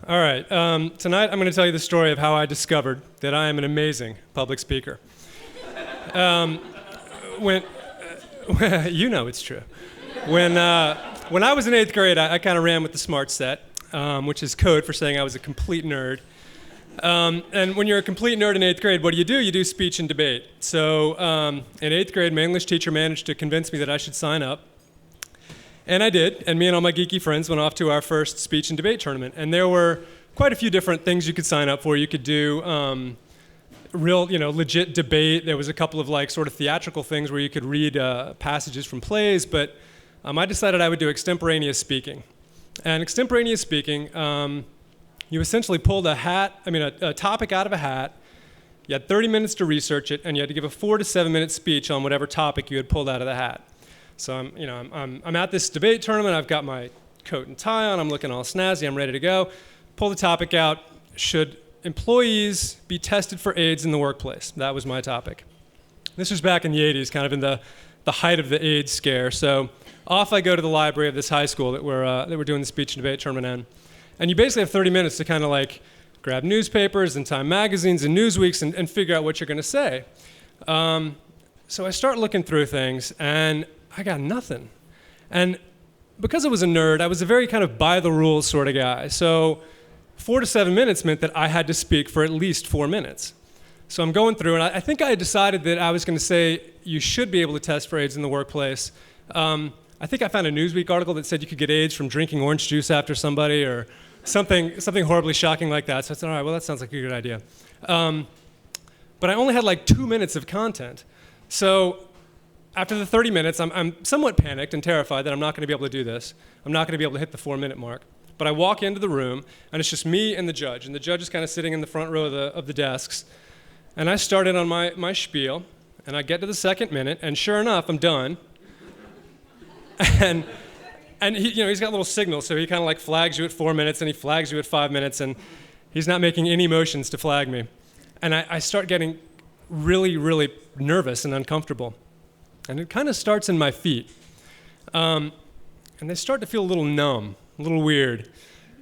All right. Tonight I'm going to tell you the story of how I discovered that I am an amazing public speaker. You know it's true. When I was in 8th grade, I kind of ran with the smart set, which is code for saying I was a complete nerd. And when you're a complete nerd in 8th grade, what do? You do speech and debate. So in 8th grade, my English teacher managed to convince me that I should sign up. And I did, and me and all my geeky friends went off to our first speech and debate tournament. And there were quite a few different things you could sign up for. You could do legit debate. There was a couple of sort of theatrical things where you could read passages from plays, but I decided I would do extemporaneous speaking. And extemporaneous speaking, you essentially pulled a topic out of a hat. You had 30 minutes to research it, and you had to give a 4 to 7 minute speech on whatever topic you had pulled out of the hat. So I'm at this debate tournament. I've got my coat and tie on. I'm looking all snazzy. I'm ready to go. Pull the topic out. Should employees be tested for AIDS in the workplace? That was my topic. This was back in the 80s, kind of in the height of the AIDS scare. So off I go to the library of this high school that we're doing the speech and debate tournament in. And you basically have 30 minutes to kind of grab newspapers and Time magazines and Newsweeks and figure out what you're going to say. So I start looking through things, and I got nothing. And because I was a nerd, I was a very kind of by-the-rules sort of guy. So 4 to 7 minutes meant that I had to speak for at least 4 minutes. So I'm going through, and I think I had decided that I was going to say you should be able to test for AIDS in the workplace. I think I found a Newsweek article that said you could get AIDS from drinking orange juice after somebody or something horribly shocking like that. So I said, all right, well, that sounds like a good idea. But I only had 2 minutes of content. So after the 30 minutes, I'm somewhat panicked and terrified that I'm not going to be able to do this. I'm not going to be able to hit the 4-minute mark. But I walk into the room, and it's just me and the judge. And the judge is kind of sitting in the front row of the desks. And I started on my spiel, and I get to the 2nd minute, and sure enough, I'm done. And he's got little signals, so he kind of flags you at 4 minutes, and he flags you at 5 minutes, and he's not making any motions to flag me. And I start getting really, really nervous and uncomfortable. And it kind of starts in my feet. And they start to feel a little numb, a little weird.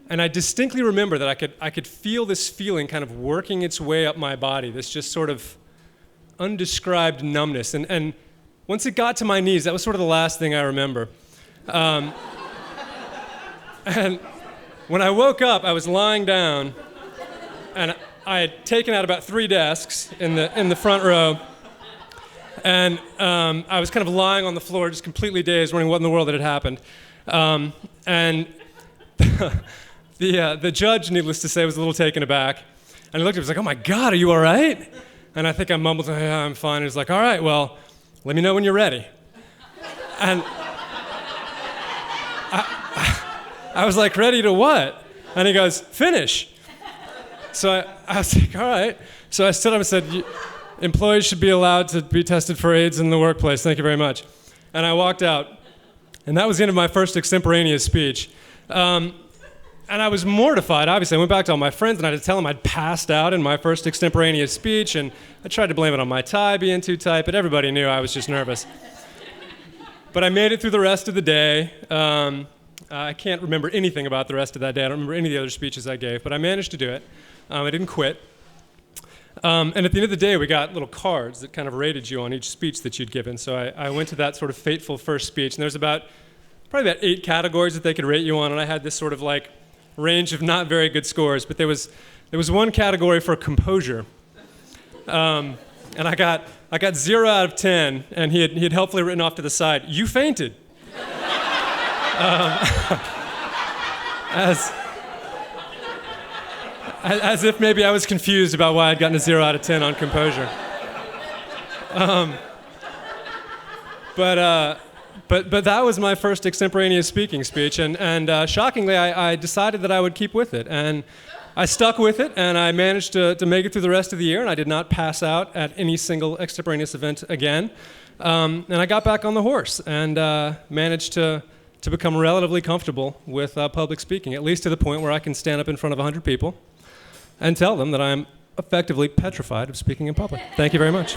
And I distinctly remember that I could feel this feeling kind of working its way up my body, this just sort of undescribed numbness. And once it got to my knees, that was sort of the last thing I remember. And when I woke up, I was lying down, and I had taken out about 3 desks in the front row. And I was kind of lying on the floor, just completely dazed, wondering what in the world had happened. And the judge, needless to say, was a little taken aback. And he looked at me, he was like, "Oh my God, are you all right?" And I think I mumbled, "Yeah, I'm fine." And he was like, "All right, well, let me know when you're ready." And I was like, "Ready to what?" And he goes, "Finish." So I was like, "All right." So I stood up and said, "Employees should be allowed to be tested for AIDS in the workplace. Thank you very much." And I walked out. And that was the end of my first extemporaneous speech. And I was mortified, obviously. I went back to all my friends, and I had to tell them I'd passed out in my first extemporaneous speech. And I tried to blame it on my tie being too tight, but everybody knew I was just nervous. But I made it through the rest of the day. I can't remember anything about the rest of that day. I don't remember any of the other speeches I gave, but I managed to do it. I didn't quit. And at the end of the day, we got little cards that kind of rated you on each speech that you'd given. So I went to that sort of fateful first speech, and there's probably about 8 categories that they could rate you on, and I had this sort of range of not very good scores. But there was one category for composure, and I got 0 out of 10, and he had helpfully written off to the side, "You fainted." As if maybe I was confused about why I'd gotten a 0 out of 10 on composure. But that was my first extemporaneous speaking speech, and shockingly, I decided that I would keep with it, and I stuck with it, and I managed to make it through the rest of the year, and I did not pass out at any single extemporaneous event again, and I got back on the horse and managed to become relatively comfortable with public speaking, at least to the point where I can stand up in front of 100 people and tell them that I am effectively petrified of speaking in public. Thank you very much.